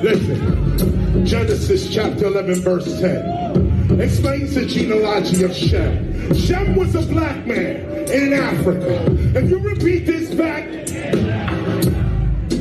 Listen, Genesis chapter 11 verse 10 explains the genealogy of Shem. Shem was a black man in Africa. If you repeat this fact,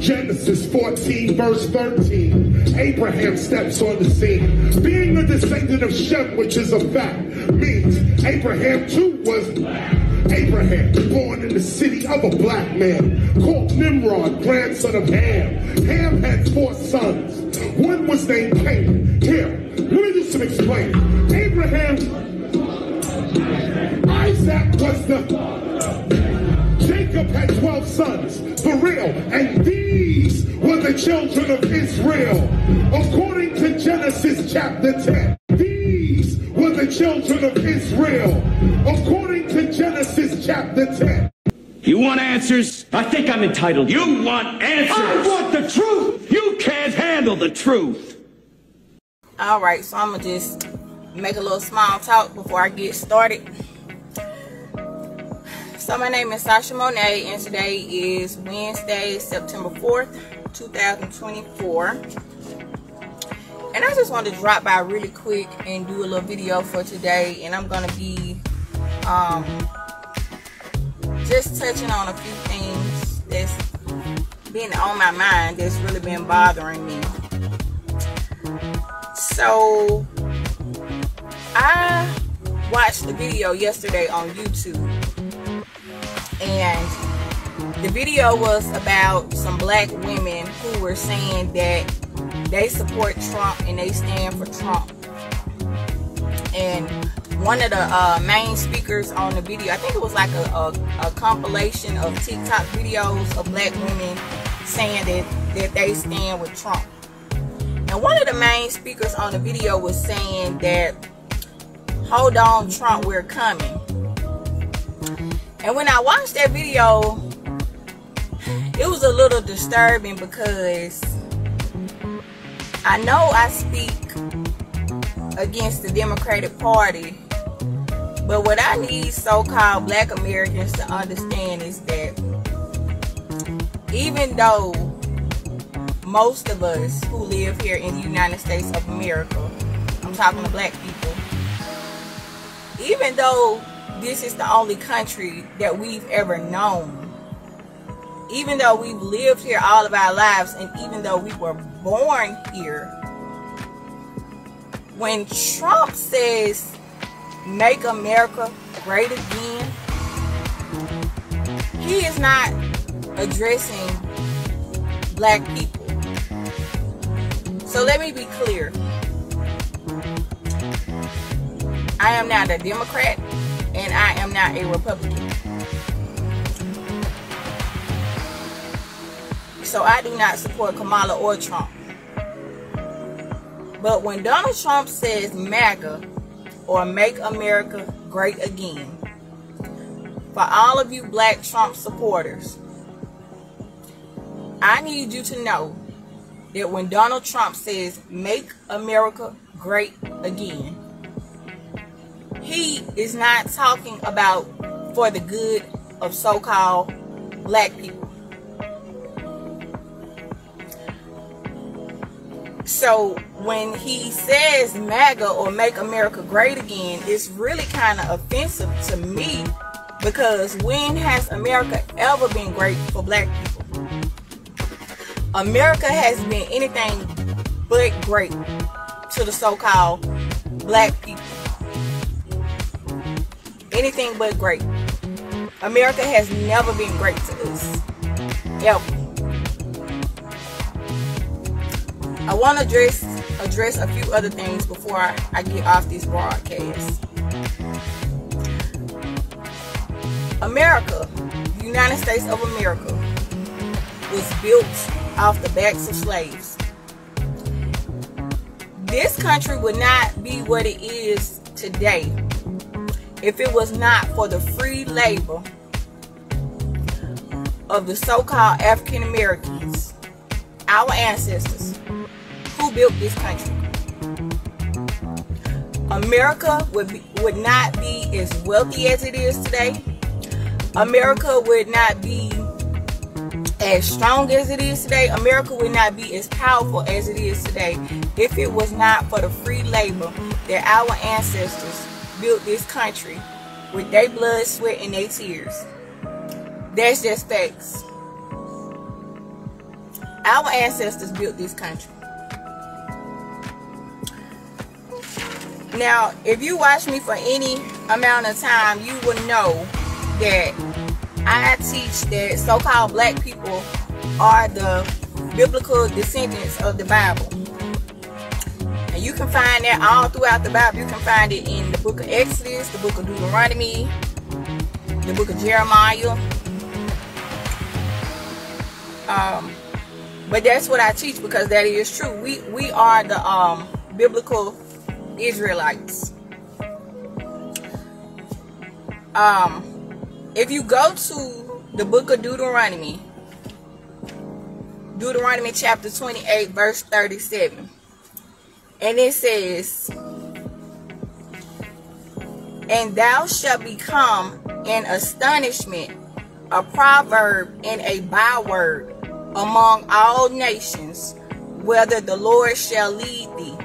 Genesis 14 verse 13, Abraham steps on the scene. Being a descendant of Shem, which is a fact, means Abraham too was black. Abraham, born in the city of a black man, called Nimrod, grandson of Ham. Ham had 4 sons. One was named Canaan. Here, let me do some explaining. Abraham, Isaac was Jacob had 12 sons, for real, and these were the children of Israel. According to Genesis chapter 10, these were the children of Israel. According to Genesis chapter 10. You want answers? I think I'm entitled. You want answers? I want the truth! You can't handle the truth! Alright, so I'm going to just make a little small talk before I get started. So my name is Sasha Monet, and today is Wednesday, September 4th, 2024. And I just wanted to drop by really quick and do a little video for today. And I'm going to be just touching on a few things that's been on my mind that's really been bothering me. So I watched the video yesterday on YouTube. And the video was about some black women who were saying that they support Trump and they stand for Trump. And one of the main speakers on the video, I think it was like a compilation of TikTok videos of black women saying that they stand with Trump. And one of the main speakers on the video was saying that, hold on, Trump, we're coming. And when I watched that video, it was a little disturbing because I know I speak against the Democratic Party, but what I need so-called black Americans to understand is that even though most of us who live here in the United States of America, I'm talking to black people, even though this is the only country that we've ever known, even though we've lived here all of our lives, and even though we were born here, when Trump says, make America great again, he is not addressing black people. So let me be clear. I am not a Democrat, and I am not a Republican. So I do not support Kamala or Trump. But when Donald Trump says MAGA, or Make America Great Again, for all of you black Trump supporters, I need you to know that when Donald Trump says Make America Great Again, he is not talking about for the good of so-called black people. So when he says MAGA or Make America Great Again, it's really kind of offensive to me, because when has America ever been great for black people? America has been anything but great to the so-called black people. Anything but great. America has never been great to us. Ever. I want to address a few other things before I get off this broadcast. America, the United States of America, was built off the backs of slaves. This country would not be what it is today if it was not for the free labor of the so-called African Americans, our ancestors, who built this country. America would not be as wealthy as it is today. America would not be as strong as it is today, America would not be as powerful as it is today if it was not for the free labor that our ancestors built this country with their blood, sweat, and their tears. That's just facts. Our ancestors built this country. Now, if you watch me for any amount of time, you will know that I teach that so-called black people are the biblical descendants of the Bible. And you can find that all throughout the Bible. You can find it in the book of Exodus, the book of Deuteronomy, the book of Jeremiah. But that's what I teach, because that is true. We are the biblical Israelites. If you go to the book of Deuteronomy chapter 28 verse 37, and it says, "And thou shalt become an astonishment, a proverb, and a byword among all nations, whether the Lord shall lead thee."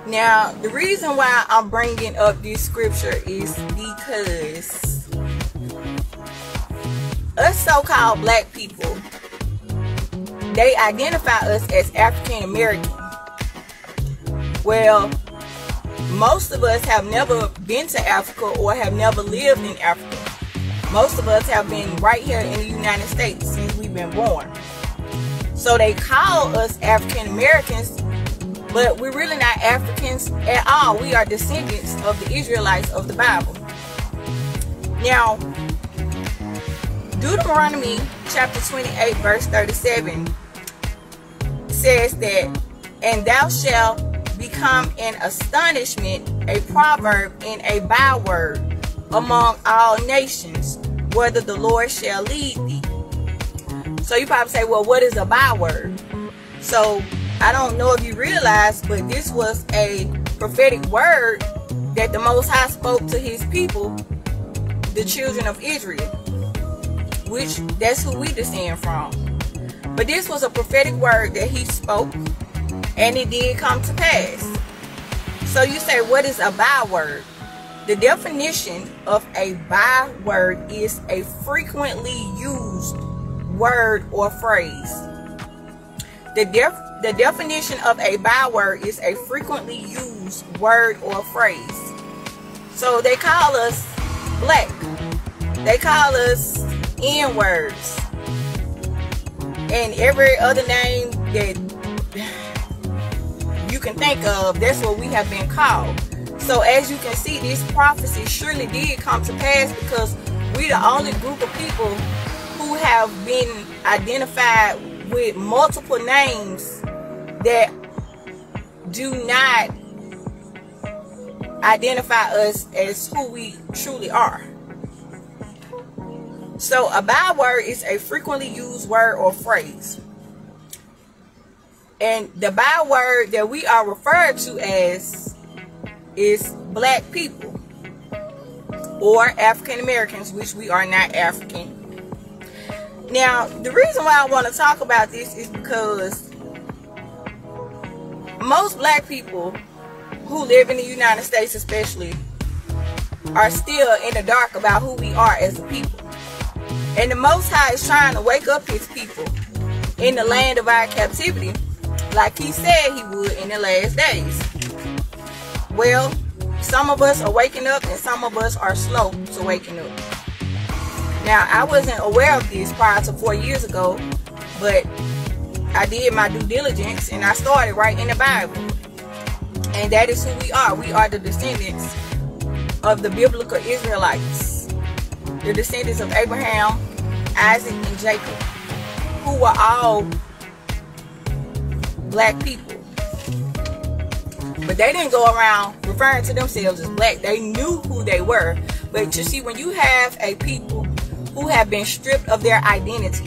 Now, the reason why I'm bringing up this scripture is because us so-called black people, they identify us as African American. Well, most of us have never been to Africa or have never lived in Africa. Most of us have been right here in the United States since we've been born. So they call us African Americans, but we're really not Africans at all. We are descendants of the Israelites of the Bible. Now, Deuteronomy chapter 28 verse 37 says that, "And thou shalt become an astonishment, a proverb, and a byword among all nations, whether the Lord shall lead thee." So you probably say, well, what is a byword? So I don't know if you realize, but this was a prophetic word that the Most High spoke to his people, the children of Israel, which that's who we descend from. But this was a prophetic word that he spoke, and it did come to pass. So you say, what is a byword? The definition of a byword is a frequently used word or phrase. The definition of a byword is a frequently used word or phrase. So they call us black. They call us N-words. And every other name that you can think of, that's what we have been called. So as you can see, this prophecy surely did come to pass, because we're the only group of people who have been identified with multiple names that do not identify us as who we truly are. So a byword is a frequently used word or phrase. And the byword that we are referred to as is black people or African Americans, which we are not African. Now, the reason why I want to talk about this is because most black people who live in the United States especially are still in the dark about who we are as a people. And the Most High is trying to wake up his people in the land of our captivity, like he said he would in the last days. Well, some of us are waking up and some of us are slow to waking up. Now, I wasn't aware of this prior to 4 years ago, but I did my due diligence and I started right in the Bible. And that is who we are. We are the descendants of the biblical Israelites, the descendants of Abraham, Isaac, and Jacob, who were all black people. But they didn't go around referring to themselves as black. They knew who they were. But you see, when you have a people who have been stripped of their identity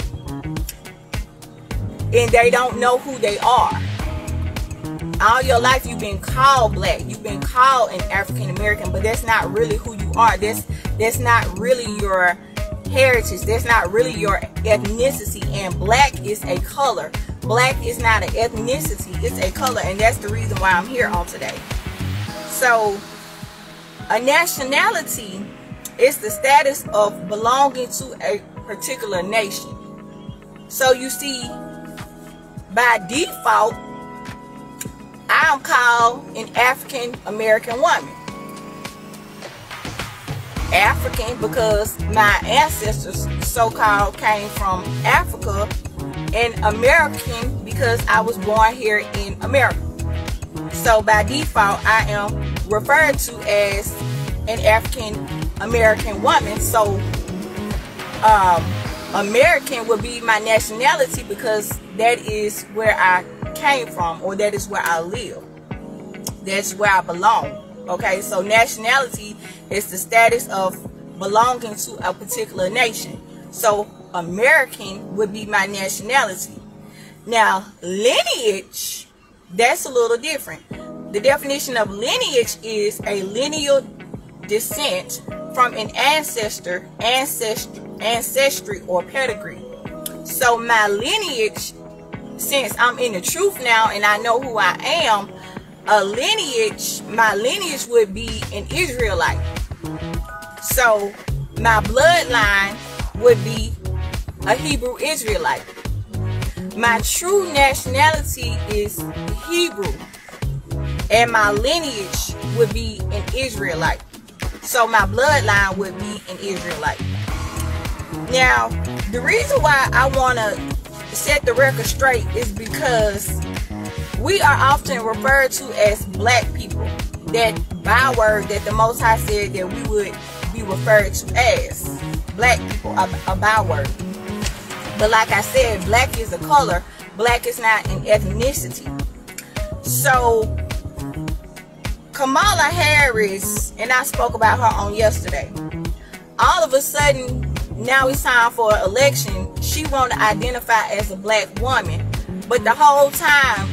and they don't know who they are, all your life you've been called black, you've been called an African American, but that's not really who you are. That's not really your heritage. That's not really your ethnicity. And black is a color. Black is not an ethnicity. It's a color. And that's the reason why I'm here on today. So, a nationality is the status of belonging to a particular nation. So you see, by default, I'm called an African American woman. African because my ancestors so-called came from Africa, and American because I was born here in America. So by default, I am referred to as an African American woman. So American would be my nationality because that is where I came from, or that is where I live. That's where I belong. Okay, so nationality is the status of belonging to a particular nation. So American would be my nationality. Now lineage, that's a little different. The definition of lineage is a lineal descent from an ancestry or pedigree. So my lineage, since I'm in the truth now and I know who I am, my lineage would be an Israelite. So my bloodline would be a Hebrew Israelite. My true nationality is Hebrew, and my lineage would be an Israelite. So my bloodline would be an Israelite. Now, the reason why I want to set the record straight is because we are often referred to as black people. That byword that the Most High said that we would be referred to as black people, a byword. But like I said, black is a color. Black is not an ethnicity. So Kamala Harris, and I spoke about her on yesterday. All of a sudden, now it's time for an election. She want to identify as a black woman, but the whole time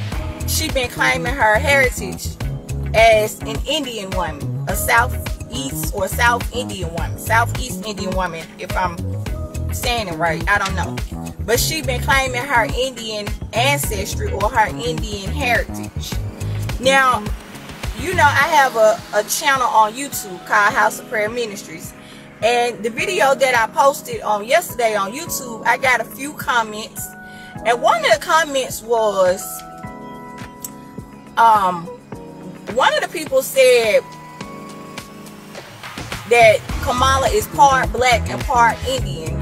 she been claiming her heritage as an Indian woman, a Southeast or South Indian woman, Southeast Indian woman, if I'm saying it right, I don't know. But she been claiming her Indian ancestry or her Indian heritage. Now, you know, I have a channel on YouTube called House of Prayer Ministries. And the video that I posted on yesterday on YouTube, I got a few comments. And one of the comments was, one of the people said that Kamala is part black and part Indian.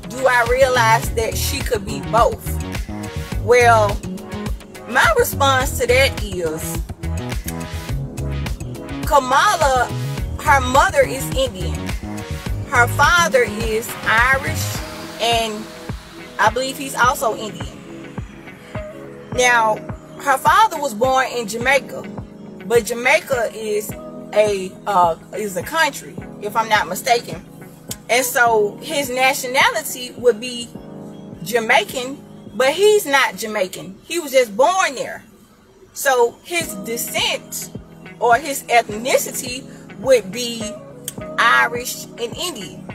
Do I realize that she could be both? Well, my response to that is, Kamala, her mother is Indian. Her father is Irish, and I believe he's also Indian. Now, her father was born in Jamaica, but Jamaica is a country, if I'm not mistaken. And so his nationality would be Jamaican, but he's not Jamaican. He was just born there. So his descent or his ethnicity would be Irish and Indian.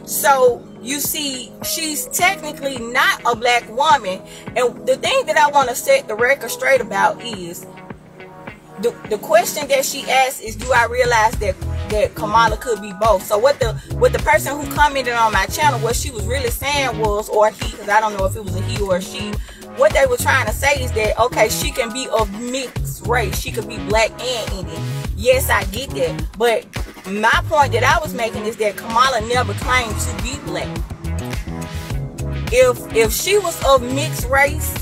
So you see, she's technically not a black woman. And the thing that I want to set the record straight about is the question that she asked is, do I realize that Kamala could be both? So what the person who commented on my channel, what she was really saying was, or he, because I don't know if it was a he or a she, what they were trying to say is that, okay, she can be of mixed race. She could be black and Indian. Yes, I get that. But my point that I was making is that Kamala never claimed to be black. If she was of mixed race,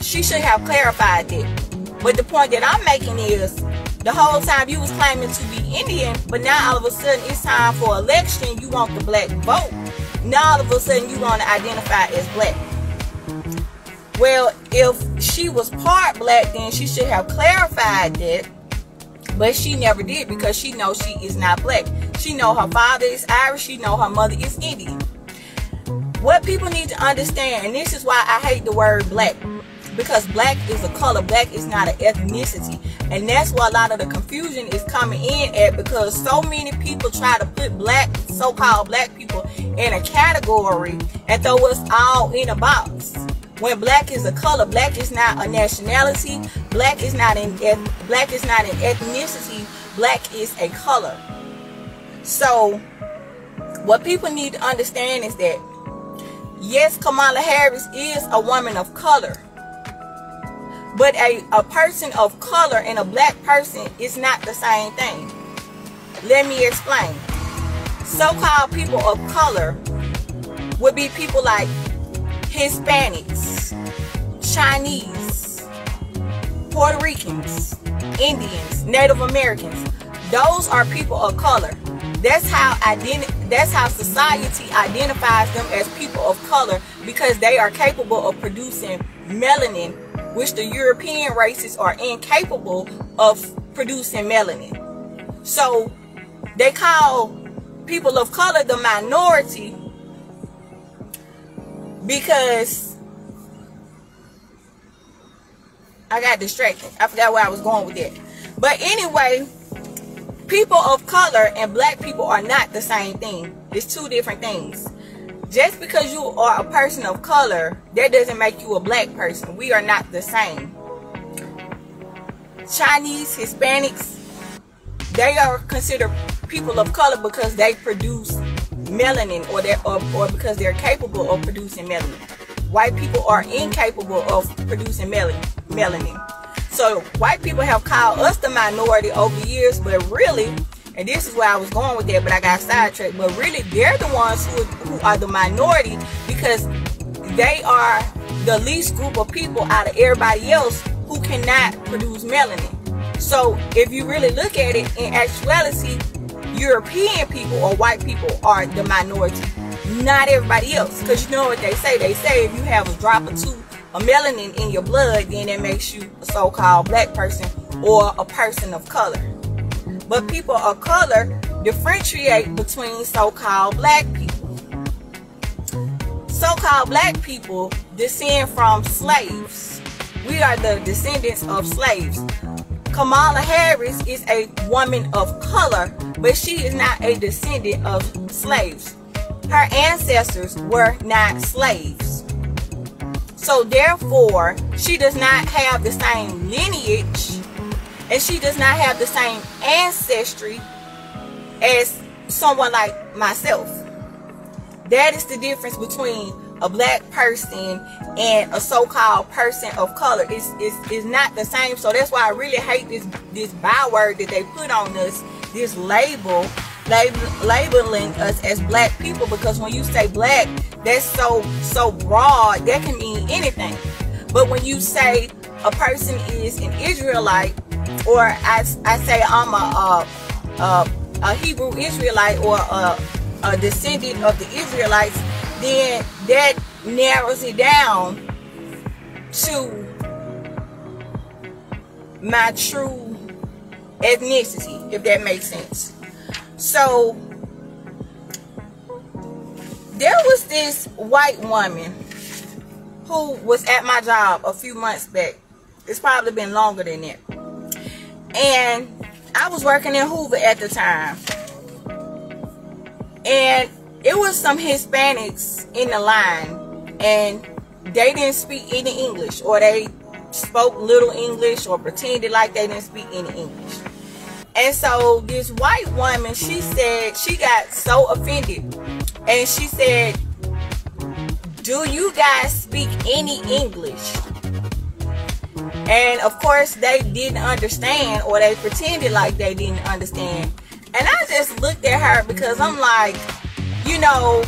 she should have clarified that. But the point that I'm making is, the whole time you was claiming to be Indian, but now all of a sudden it's time for election, you want the black vote. Now all of a sudden you want to identify as black. Well, if she was part black, then she should have clarified that. But she never did, because she knows she is not black. She know her father is Irish. She know her mother is Indian. What people need to understand, and this is why I hate the word black. because black is a color. Black is not an ethnicity. And that's where a lot of the confusion is coming in at, because so many people try to put black, so-called black people, in a category and throw us all in a box. When black is a color, black is not a nationality, black is not an ethnicity, black is a color. So what people need to understand is that, yes, Kamala Harris is a woman of color, but a person of color and a black person is not the same thing. Let me explain. So-called people of color would be people like Hispanics, Chinese, Puerto Ricans, Indians, Native Americans. Those are people of color. That's how society identifies them as people of color, because they are capable of producing melanin, which the European races are incapable of producing melanin. So they call people of color the minority because I got distracted. I forgot where I was going with that. But anyway, people of color and black people are not the same thing. It's two different things. Just because you are a person of color, that doesn't make you a black person. We are not the same. Chinese, Hispanics, they are considered people of color because they produce melanin, or because they're capable of producing melanin. White people are incapable of producing melanin. So white people have called us the minority over the years, but really, and this is where I was going with that, but I got sidetracked, but really they're the ones who are the minority, because they are the least group of people out of everybody else who cannot produce melanin. So if you really look at it, in actuality, European people or white people are the minority, not everybody else. Because you know what they say? They say if you have a drop or two of melanin in your blood, then that makes you a so-called black person or a person of color. But people of color differentiate between so-called black people. So-called black people descend from slaves. We are the descendants of slaves. Kamala Harris is a woman of color, but she is not a descendant of slaves. Her ancestors were not slaves. So therefore, she does not have the same lineage, and she does not have the same ancestry as someone like myself. That is the difference between a black person and a so-called person of color. Is not the same. So that's why I really hate this byword that they put on us, this labeling us as black people, because when you say black, that's so broad, that can mean anything. But when you say a person is an Israelite, or I say I'm a Hebrew Israelite, or a descendant of the Israelites, then that narrows it down to my true ethnicity, if that makes sense. So there was this white woman who was at my job a few months back. It's probably been longer than that. And I was working in Hoover at the time. And it was some Hispanics in the line, and they didn't speak any English, or they spoke little English, or pretended like they didn't speak any English. And so this white woman, she said, she got so offended, and she said, "Do you guys speak any English?" And of course they didn't understand, or they pretended like they didn't understand. And I just looked at her, because I'm like, you know,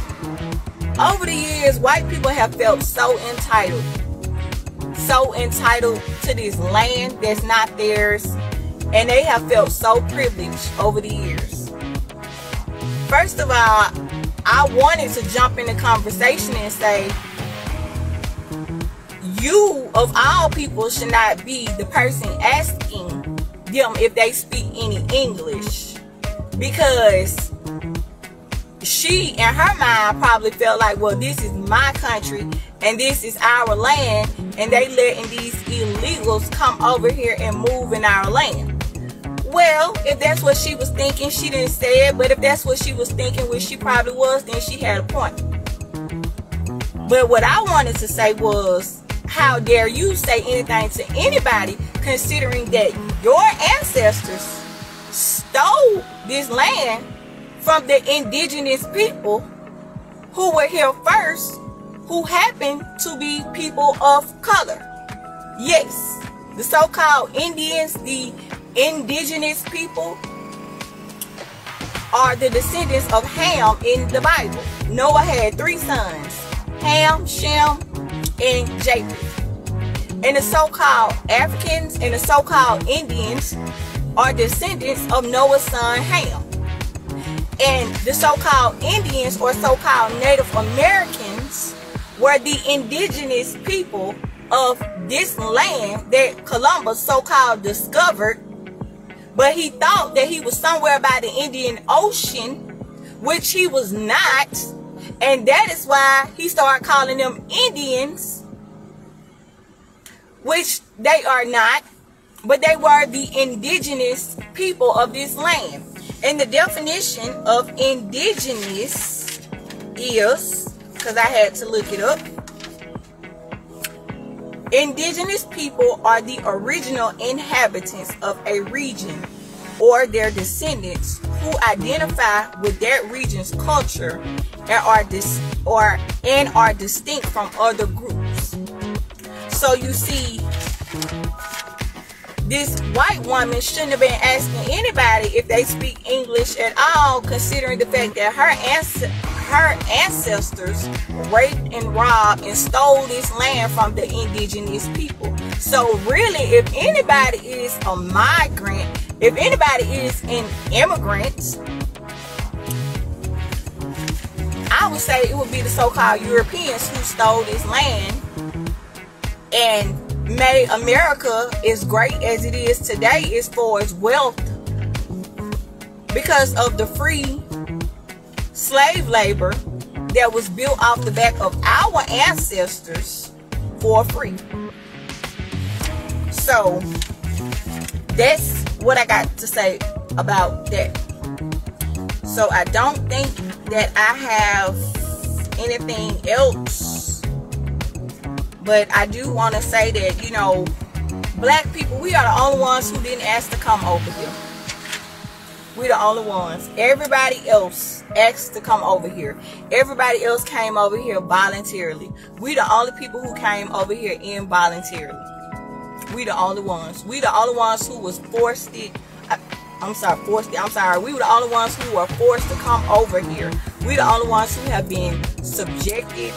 over the years, white people have felt so entitled to this land that's not theirs, and they have felt so privileged over the years. First of all, I wanted to jump in the conversation and say, you of all people should not be the person asking them if they speak any English, because she in her mind probably felt like, well, this is my country, and and this is our land, and they letting these illegals come over here and move in our land. Well, if that's what she was thinking, she didn't say it, but if that's what she was thinking, which she probably was, then she had a point. But what I wanted to say was, how dare you say anything to anybody, considering that your ancestors stole this land from the indigenous people who were here first, who happen to be people of color. Yes, the so-called Indians, the indigenous people, are the descendants of Ham in the Bible. Noah had 3 sons, Ham, Shem, and Japheth. And the so-called Africans and the so-called Indians are descendants of Noah's son Ham. And the so-called Indians or so-called Native Americans were the indigenous people of this land that Columbus so-called discovered, but he thought that he was somewhere by the Indian Ocean, which he was not, and that is why he started calling them Indians, which they are not, but they were the indigenous people of this land. And the definition of indigenous is, because I had to look it up, indigenous people are the original inhabitants of a region or their descendants who identify with that region's culture and are distinct from other groups. So you see, this white woman shouldn't have been asking anybody if they speak English at all, considering the fact that her ancestors raped and robbed and stole this land from the indigenous people. So really, if anybody is a migrant, if anybody is an immigrant, I would say it would be the so-called Europeans who stole this land and made America as great as it is today as far as wealth, because of the free slave labor that was built off the back of our ancestors for free. So that's what I got to say about that. So I don't think that I have anything else, but I do want to say that, you know, black people, we are the only ones who didn't ask to come over here. We're the only ones. Everybody else asked to come over here. Everybody else came over here voluntarily. We the only people who came over here involuntarily. We the only ones. We the only ones who was forced it. I'm sorry. We were the only ones who were forced to come over here. We the only ones who have been subjected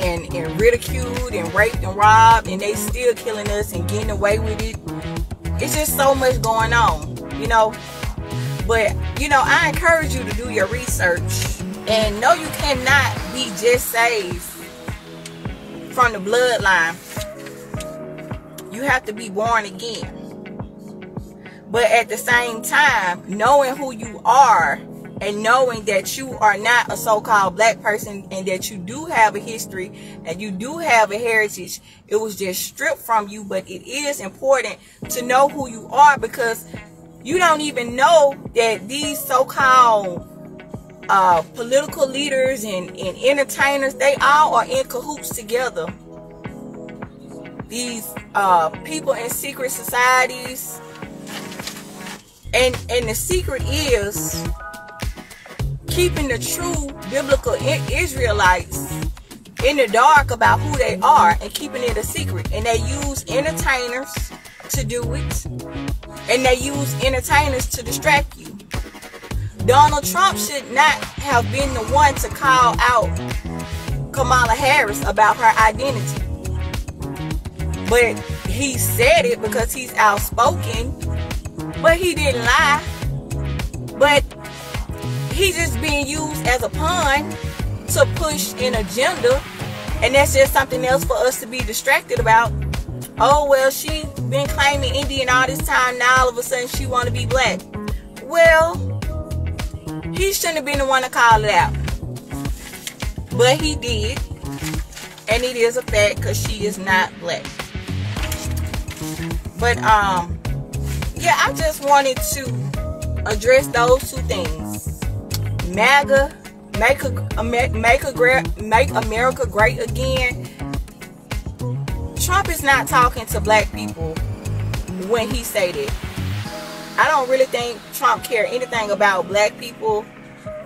and ridiculed and raped and robbed, and they still killing us and getting away with it. It's just so much going on, you know. But, you know, I encourage you to do your research. And no, you cannot be just saved from the bloodline. You have to be born again. But at the same time, knowing who you are and knowing that you are not a so-called black person and that you do have a history and you do have a heritage, it was just stripped from you. But it is important to know who you are, because you don't even know that these so-called political leaders and entertainers, they all are in cahoots together. These people in secret societies. And the secret is keeping the true biblical Israelites in the dark about who they are and keeping it a secret. And they use entertainers to do it. And they use entertainers to distract you. Donald Trump should not have been the one to call out Kamala Harris about her identity. But he said it because he's outspoken. But he didn't lie. But he's just being used as a pawn to push an agenda. And that's just something else for us to be distracted about. Oh, well, she been claiming Indian all this time. Now all of a sudden she want to be black. Well, he shouldn't have been the one to call it out. But he did. And it is a fact because she is not black. But yeah, I just wanted to address those two things. MAGA, make America great again. Trump is not talking to black people when he say that. I don't really think Trump care anything about black people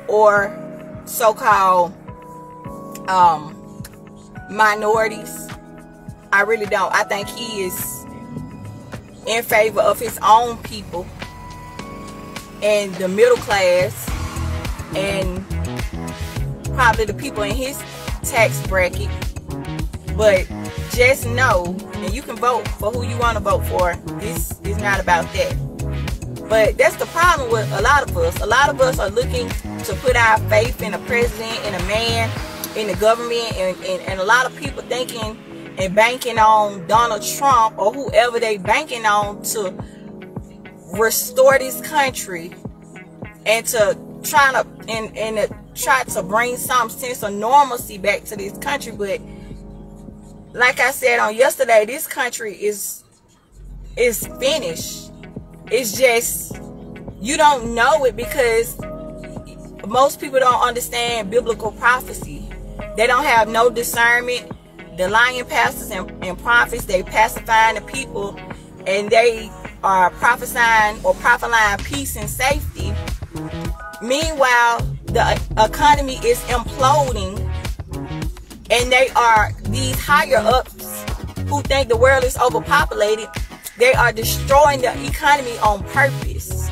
or so-called minorities. I really don't. I think he is in favor of his own people and the middle class and probably the people in his tax bracket. But just know, and you can vote for who you want to vote for. This is not about that. But that's the problem with a lot of us. A lot of us are looking to put our faith in a president, in a man, in the government, and a lot of people thinking and banking on Donald Trump or whoever they banking on to restore this country and to try to bring some sense of normalcy back to this country. But like I said on yesterday, this country is finished. It's just you don't know it because most people don't understand biblical prophecy. They don't have no discernment. The lying pastors and prophets, they pacifying the people, and they are prophesying peace and safety. Meanwhile, the economy is imploding, and they are these higher ups who think the world is overpopulated. They are destroying the economy on purpose.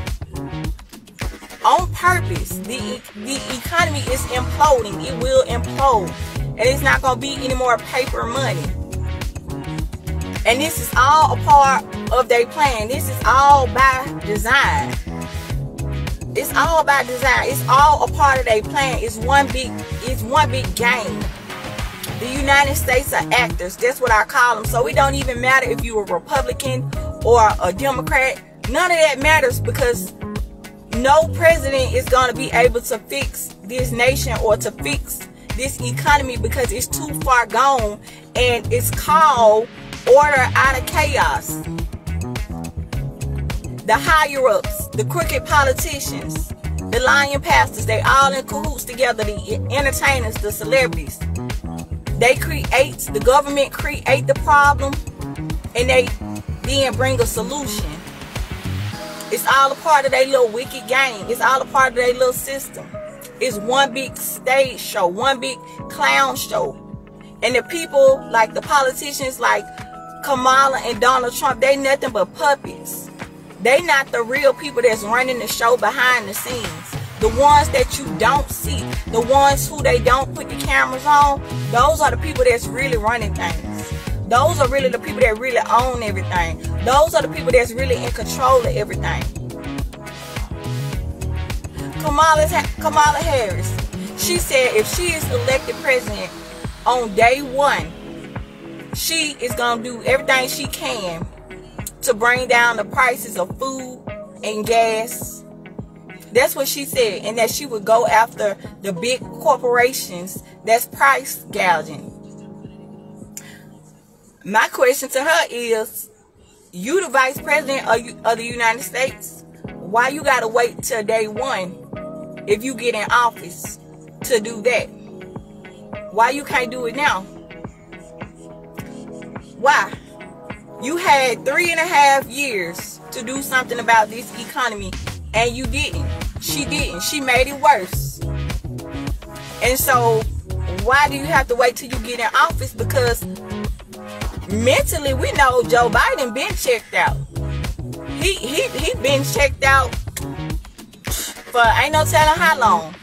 On purpose. The economy is imploding. It will implode. And it's not going to be any more paper money. And this is all a part of their plan. This is all by design. It's all by design. It's all a part of their plan. It's one big game. The United States are actors. That's what I call them. So it don't even matter if you're a Republican or a Democrat. None of that matters because no president is going to be able to fix this nation or to fix this economy because it's too far gone, and it's called order out of chaos. The higher ups, the crooked politicians, the lying pastors, they all in cahoots together. The entertainers, the celebrities, the government create the problem, and they then bring a solution. It's all a part of their little wicked game. It's all a part of their little system. It's one big stage show, one big clown show. And the people, like the politicians like Kamala and Donald Trump, they nothing but puppets. They not the real people that's running the show behind the scenes. The ones that you don't see, the ones who they don't put the cameras on, those are the people that's really running things. Those are really the people that really own everything. Those are the people that's really in control of everything. Kamala Harris, she said if she is elected president on day one, she is going to do everything she can to bring down the prices of food and gas. That's what she said. And that she would go after the big corporations that's price gouging. My question to her is, you the vice president of the United States, why you got to wait till day one if you get in office to do that? Why you can't do it now? Why? You had 3.5 years to do something about this economy, and you didn't. She didn't. She made it worse. And so, why do you have to wait till you get in office? Because mentally, we know Joe Biden been checked out. He been checked out for ain't no telling how long.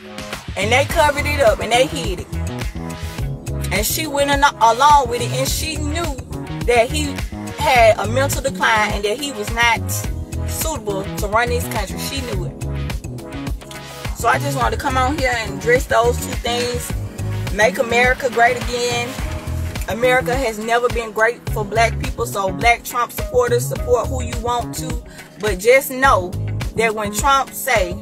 And they covered it up and they hid it. And she went along with it, and she knew that he had a mental decline and that he was not suitable to run this country. She knew it. So I just wanted to come on here and address those two things. Make America great again. America has never been great for black people, so black Trump supporters, support who you want to. But just know that when Trump say,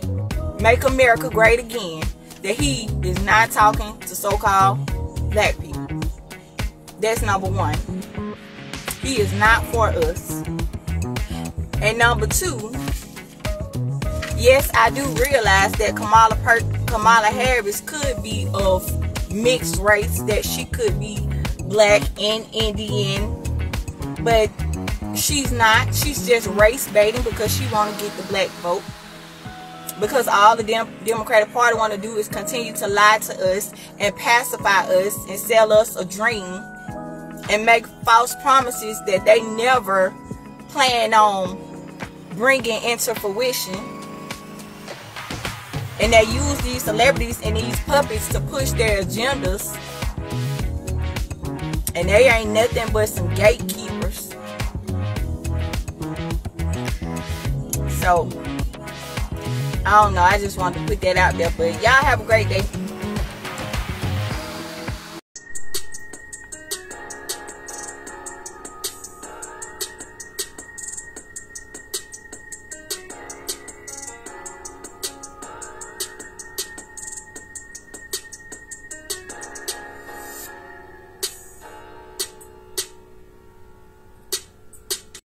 make America great again, that he is not talking to so-called black people. That's number one. He is not for us. And number two, yes, I do realize that Kamala Harris could be of mixed race, that she could be black and Indian, but she's not. She's just race baiting because she want to get the black vote. Because all the Democratic Party want to do is continue to lie to us and pacify us and sell us a dream and make false promises that they never plan on bringing into fruition. And they use these celebrities and these puppets to push their agendas. And they ain't nothing but some gatekeepers. So, I don't know. I just wanted to put that out there. But y'all have a great day.